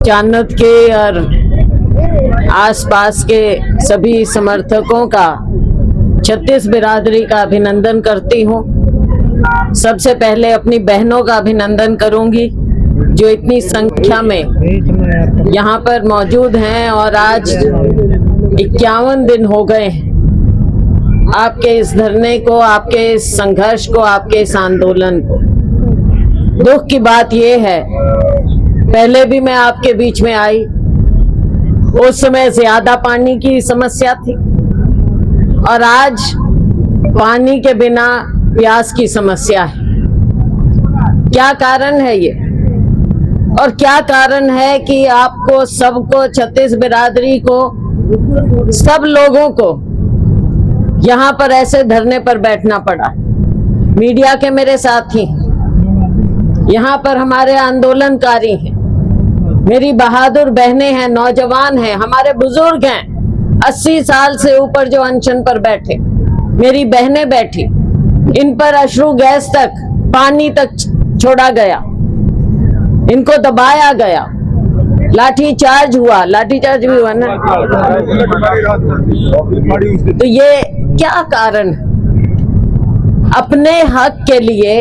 चानद के और आसपास के सभी समर्थकों का छत्तीस बिरादरी का अभिनंदन करती हूँ। सबसे पहले अपनी बहनों का अभिनंदन करूंगी जो इतनी संख्या में यहाँ पर मौजूद हैं और आज 51 दिन हो गए आपके इस धरने को, आपके इस संघर्ष को, आपके इस आंदोलन को। दुख की बात यह है, पहले भी मैं आपके बीच में आई, उस समय ज्यादा पानी की समस्या थी और आज पानी के बिना प्यास की समस्या है। क्या कारण है ये? और क्या कारण है कि आपको सबको, छत्तीस बिरादरी को, सब लोगों को यहाँ पर ऐसे धरने पर बैठना पड़ा? मीडिया के मेरे साथी, यहाँ पर हमारे आंदोलनकारी हैं, मेरी बहादुर बहनें हैं, नौजवान हैं, हमारे बुजुर्ग हैं, 80 साल से ऊपर जो अनशन पर बैठे, मेरी बहनें बैठी, इन पर अश्रु गैस तक, पानी तक छोड़ा गया, इनको दबाया गया, लाठी चार्ज हुआ, लाठी चार्ज भी हुआ ना। तो ये क्या कारण? अपने हक के लिए,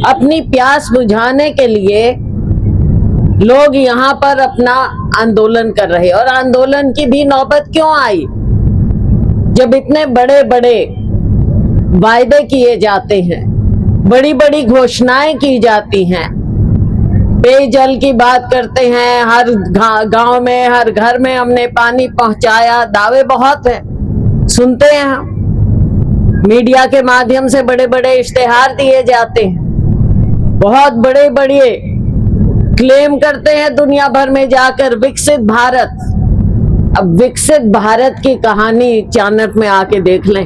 अपनी प्यास बुझाने के लिए लोग यहाँ पर अपना आंदोलन कर रहे। और आंदोलन की भी नौबत क्यों आई जब इतने बड़े बड़े वायदे किए जाते हैं, बड़ी बड़ी घोषणाएं की जाती हैं, पेयजल की बात करते हैं, हर गांव में, हर घर में हमने पानी पहुंचाया, दावे बहुत हैं, सुनते हैं हम, मीडिया के माध्यम से बड़े बड़े इश्तेहार दिए जाते हैं, बहुत बड़े बड़े क्लेम करते हैं दुनिया भर में जाकर विकसित भारत। अब विकसित भारत की कहानी चाणक्य में आके देख लें,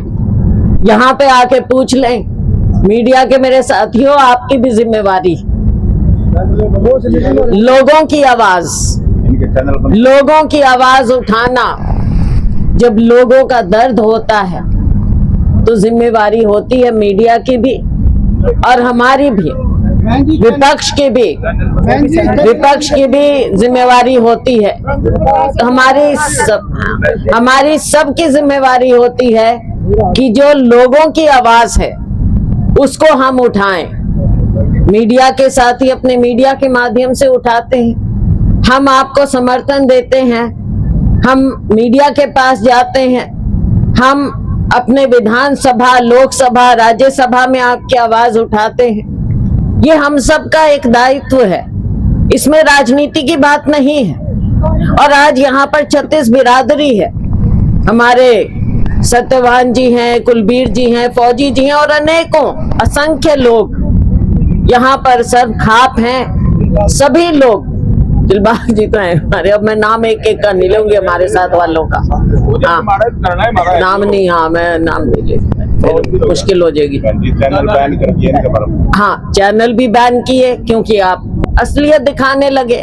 यहाँ पे आके पूछ लें। मीडिया के मेरे साथियों, आपकी भी जिम्मेवारी, लोगों की आवाज उठाना। जब लोगों का दर्द होता है तो जिम्मेवारी होती है मीडिया की भी और हमारी भी, विपक्ष की भी जिम्मेवारी होती है। तो हमारी सबकी जिम्मेवारी होती है कि जो लोगों की आवाज है उसको हम उठाएं। मीडिया के साथी अपने मीडिया के माध्यम से उठाते हैं, हम आपको समर्थन देते हैं, हम मीडिया के पास जाते हैं, हम अपने विधानसभा, लोकसभा, राज्यसभा में आपकी आवाज उठाते हैं। ये हम सबका एक दायित्व है, इसमें राजनीति की बात नहीं है। और आज यहाँ पर छत्तीस बिरादरी है, हमारे सत्यवान जी हैं, कुलबीर जी हैं, फौजी जी हैं और अनेकों असंख्य लोग यहाँ पर सब खाप हैं, सभी लोग। दिलबाग जी तो हैं हमारे, अब मैं नाम एक एक का नहीं लूंगी हमारे साथ वालों का। हाँ, नाम नहीं, हाँ मैं नाम नहीं ले, मुश्किल हो जाएगी। हाँ, चैनल भी बैन किए क्योंकि आप असलियत दिखाने लगे।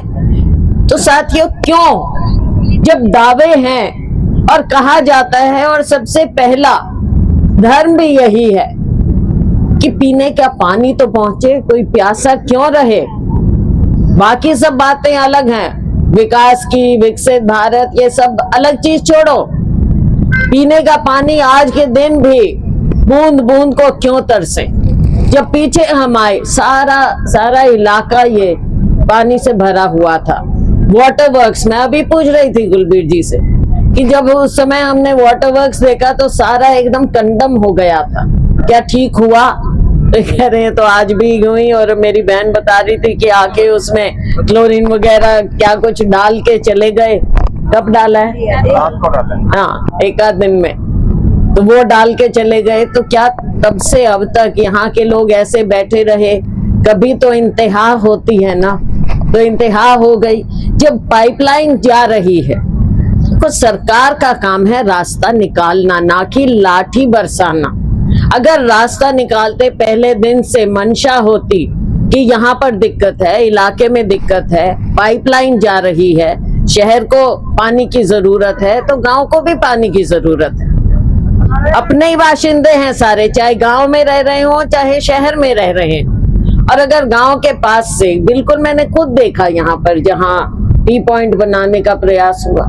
तो साथियों, क्यों? जब दावे हैं और कहा जाता है, और सबसे पहला धर्म भी यही है कि पीने का पानी तो पहुंचे, कोई प्यासा क्यों रहे। बाकी सब बातें अलग हैं, विकास की, विकसित भारत, ये सब अलग चीज छोड़ो। पीने का पानी आज के दिन भी बूंद बूंद को क्यों तरसे, जब पीछे हम आए सारा इलाका ये पानी से भरा हुआ था। वाटर वर्क्स, मैं अभी पूछ रही थी कुलबीर जी से कि जब उस समय हमने वाटर वर्क्स देखा तो सारा एकदम कंडम हो गया था, क्या ठीक हुआ? तो कह रहे हैं तो आज भी हुई। और मेरी बहन बता रही थी कि आके उसमें क्लोरीन वगैरह क्या कुछ डाल के चले गए। कब डाला है? हाँ, एक आध दिन में, तो वो डाल के चले गए। तो क्या तब से अब तक यहाँ के लोग ऐसे बैठे रहे? कभी तो इंतहा होती है ना, तो इंतहा हो गई। जब पाइपलाइन जा रही है, तो सरकार का काम है रास्ता निकालना, ना कि लाठी बरसाना। अगर रास्ता निकालते पहले दिन से मंशा होती कि यहाँ पर दिक्कत है, इलाके में दिक्कत है, पाइपलाइन जा रही है, शहर को पानी की जरूरत है, तो गांव को भी पानी की जरूरत है। अपने ही बाशिंदे हैं सारे, चाहे गांव में रह रहे हो चाहे शहर में रह रहे हो। और अगर गांव के पास से, बिल्कुल मैंने खुद देखा यहाँ पर, जहाँ टी पॉइंट बनाने का प्रयास हुआ,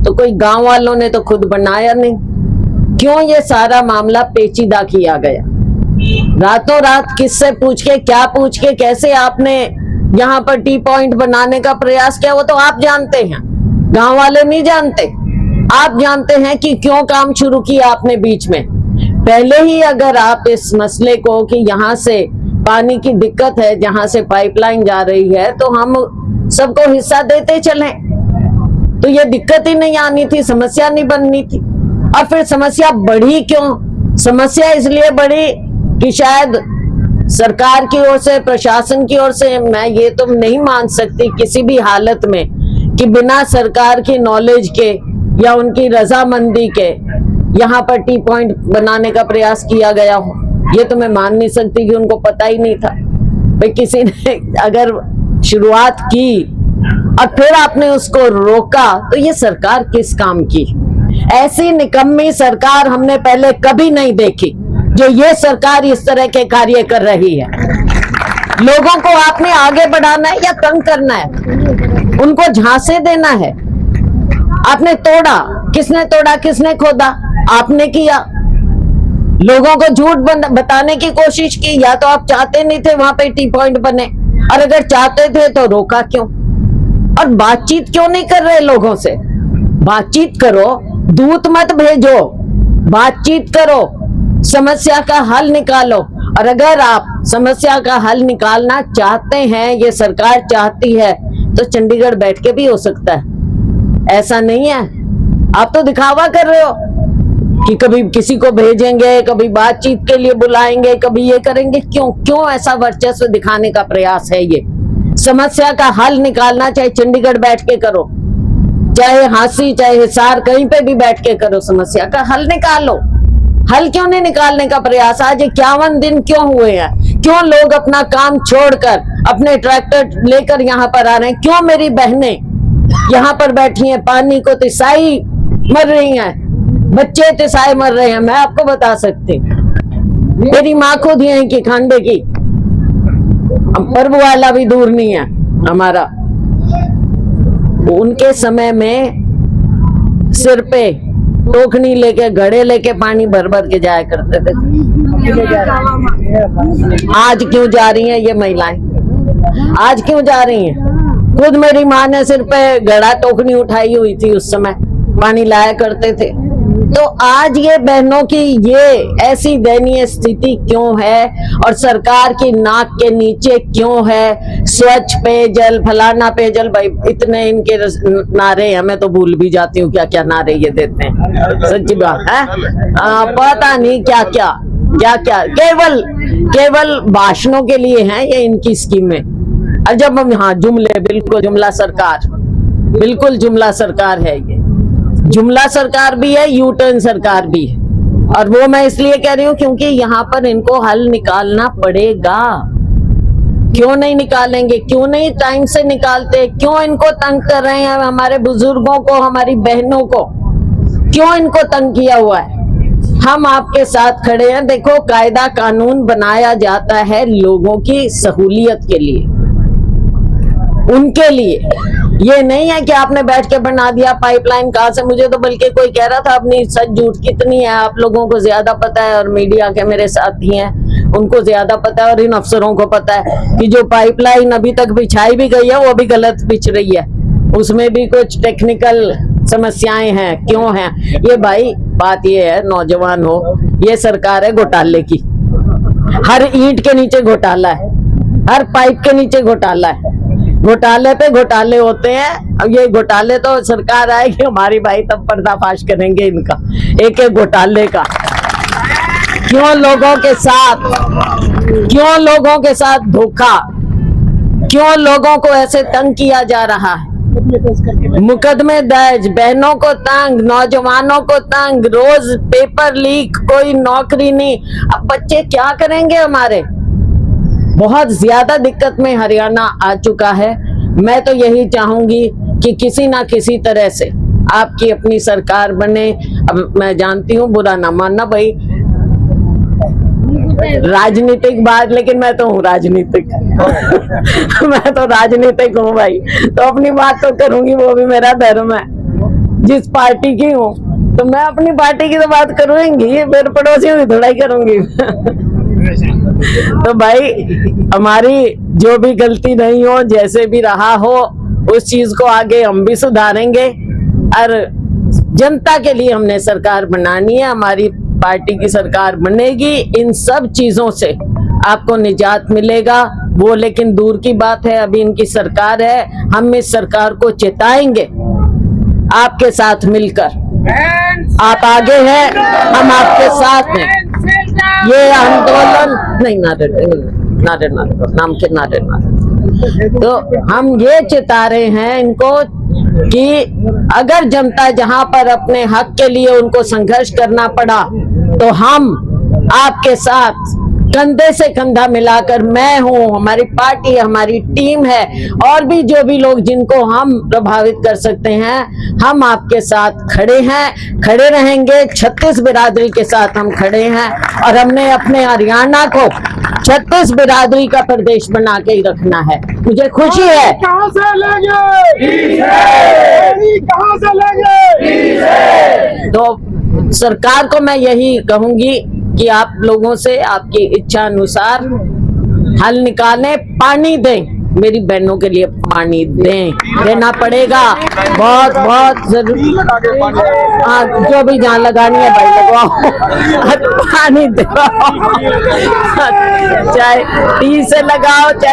तो कोई गांव वालों ने तो खुद बनाया नहीं। क्यों ये सारा मामला पेचीदा किया गया? रातों रात किससे पूछ के, क्या पूछ के, कैसे आपने यहाँ पर टी पॉइंट बनाने का प्रयास किया, वो तो आप जानते हैं, गांव वाले नहीं जानते। आप जानते हैं कि क्यों काम शुरू किया आपने बीच में। पहले ही अगर आप इस मसले को कि यहाँ से पानी की दिक्कत है, जहां से पाइपलाइन जा रही है, तो हम सबको हिस्सा देते चलें, तो ये दिक्कत ही नहीं आनी थी, समस्या नहीं बननी थी। और फिर समस्या बढ़ी क्यों? समस्या इसलिए बढ़ी कि शायद सरकार की ओर से, प्रशासन की ओर से, मैं ये तो नहीं मान सकती किसी भी हालत में कि बिना सरकार की नॉलेज के या उनकी रजामंदी के यहाँ पर टी पॉइंट बनाने का प्रयास किया गया हो। ये तो मैं मान नहीं सकती कि उनको पता ही नहीं था। भाई किसी ने अगर शुरुआत की और फिर आपने उसको रोका, तो ये सरकार किस काम की? ऐसी निकम्मी सरकार हमने पहले कभी नहीं देखी जो ये सरकार इस तरह के कार्य कर रही है। लोगों को आपने आगे बढ़ाना है या तंग करना है? उनको झांसे देना है? आपने तोड़ा, किसने तोड़ा, किसने खोदा? आपने किया। लोगों को झूठ बताने की कोशिश की। या तो आप चाहते नहीं थे वहां पे टी पॉइंट बने, और अगर चाहते थे तो रोका क्यों? और बातचीत क्यों नहीं कर रहे लोगों से? बातचीत करो, दूत मत भेजो, बातचीत करो, समस्या का हल निकालो। और अगर आप समस्या का हल निकालना चाहते हैं, ये सरकार चाहती है, तो चंडीगढ़ बैठ के भी हो सकता है। ऐसा नहीं है। आप तो दिखावा कर रहे हो कि कभी किसी को भेजेंगे, कभी बातचीत के लिए बुलाएंगे, कभी ये करेंगे। क्यों क्यों ऐसा वर्चस्व दिखाने का प्रयास है? ये समस्या का हल निकालना चाहे चंडीगढ़ बैठ के करो, चाहे हांसी, चाहे हिसार, कहीं पे भी बैठ के करो, समस्या का हल निकालो। हल क्यों नहीं निकालने का प्रयास? आज 51 दिन क्यों हुए हैं? क्यों लोग अपना काम छोड़कर अपने ट्रैक्टर लेकर यहाँ पर आ रहे हैं? क्यों मेरी बहनें यहाँ पर बैठी हैं, पानी को तिसाई मर रही हैं, बच्चे तिसाए मर रहे हैं? मैं आपको बता सकती, मेरी माँ खुद यहीं की, खांडे की, पर्व वाला भी दूर नहीं है हमारा। उनके समय में सिर पे टोकनी लेके, घड़े लेके पानी भर भर के जाया करते थे। आज क्यों जा रही हैं ये महिलाएं? आज क्यों जा रही हैं? खुद मेरी माँ ने सिर पे घड़ा टोकनी उठाई हुई थी, उस समय पानी लाया करते थे। तो आज ये बहनों की ये ऐसी दयनीय स्थिति क्यों है? और सरकार की नाक के नीचे क्यों है? स्वच्छ पेयजल, फलाना पेयजल, भाई इतने इनके नारे हैं, मैं तो भूल भी जाती हूँ क्या क्या नारे ये देते हैं। सच्ची बात है, पता नहीं क्या क्या क्या क्या, केवल भाषणों के लिए हैं ये इनकी स्कीमें। और जब हम, हाँ, जुमले, बिल्कुल जुमला सरकार, बिल्कुल जुमला सरकार है ये। जुमला सरकार भी है, यू टर्न सरकार भी है। और वो मैं इसलिए कह रही हूँ क्योंकि यहाँ पर इनको हल निकालना पड़ेगा। क्यों नहीं निकालेंगे? क्यों नहीं टाइम से निकालते? क्यों इनको तंग कर रहे हैं? हमारे बुजुर्गों को, हमारी बहनों को क्यों इनको तंग किया हुआ है? हम आपके साथ खड़े हैं। देखो, कायदा कानून बनाया जाता है लोगों की सहूलियत के लिए, उनके लिए। ये नहीं है कि आपने बैठ के बना दिया पाइपलाइन। कहाँ से? मुझे तो बल्कि कोई कह रहा था अपनी सच झूठ कितनी है आप लोगों को ज्यादा पता है, और मीडिया के मेरे साथी हैं उनको ज्यादा पता है, और इन अफसरों को पता है कि जो पाइपलाइन अभी तक बिछाई भी गई है वो भी गलत बिछ रही है, उसमें भी कुछ टेक्निकल समस्याएं हैं। क्यों हैं ये? भाई बात ये है, नौजवान हो, ये सरकार है घोटाले की। हर ईंट के नीचे घोटाला है, हर पाइप के नीचे घोटाला है, घोटाले पे घोटाले होते हैं। अब ये घोटाले तो सरकार आएगी हमारी, भाई तब पर्दाफाश करेंगे इनका, एक एक घोटाले का। क्यों लोगों के साथ धोखा? क्यों लोगों को ऐसे तंग किया जा रहा है? मुकदमे दर्ज, बहनों को तंग, नौजवानों को तंग, रोज पेपर लीक, कोई नौकरी नहीं। अब बच्चे क्या करेंगे हमारे? बहुत ज्यादा दिक्कत में हरियाणा आ चुका है। मैं तो यही चाहूंगी कि किसी ना किसी तरह से आपकी अपनी सरकार बने। अब मैं जानती हूँ, बुरा ना मानना भाई, राजनीतिक बात, लेकिन मैं तो हूँ राजनीतिक मैं तो राजनीतिक हूँ भाई, तो अपनी बात तो करूंगी, वो भी मेरा धर्म है। जिस पार्टी की हूँ तो मैं अपनी पार्टी की तो बात करूंगी, फिर पड़ोसियों की थोड़ा ही करूंगी तो भाई हमारी जो भी गलती नहीं हो, जैसे भी रहा हो, उस चीज को आगे हम भी सुधारेंगे। और जनता के लिए हमने सरकार बनानी है, हमारी पार्टी की सरकार बनेगी। इन सब चीजों से आपको निजात मिलेगा, वो लेकिन दूर की बात है, अभी इनकी सरकार है। हम इस सरकार को चिताएंगे आपके साथ मिलकर। आप आगे हैं, हम आपके साथ हैं। ये आंदोलन नहीं, नारे नाम के नारे, तो हम ये चिता रहे हैं इनको कि अगर जनता जहां पर अपने हक के लिए उनको संघर्ष करना पड़ा, तो हम आपके साथ कंधे से कंधा मिलाकर, मैं हूं, हमारी पार्टी, हमारी टीम है, और भी जो भी लोग जिनको हम प्रभावित कर सकते हैं, हम आपके साथ खड़े हैं, खड़े रहेंगे। 36 बिरादरी के साथ हम खड़े हैं, और हमने अपने हरियाणा को 36 बिरादरी का प्रदेश बना के ही रखना है। मुझे खुशी है। कहां से लेंगे, कहां से लेंगे? तो सरकार को मैं यही कहूंगी कि आप लोगों से आपकी इच्छा अनुसार हल निकालें, पानी दें, मेरी बहनों के लिए पानी देना पड़ेगा, बहुत बहुत जरूरी। हाँ, जो भी जहाँ लगानी है भाई लगवाओ पानी दो चाहे टी से लगाओ, चाहे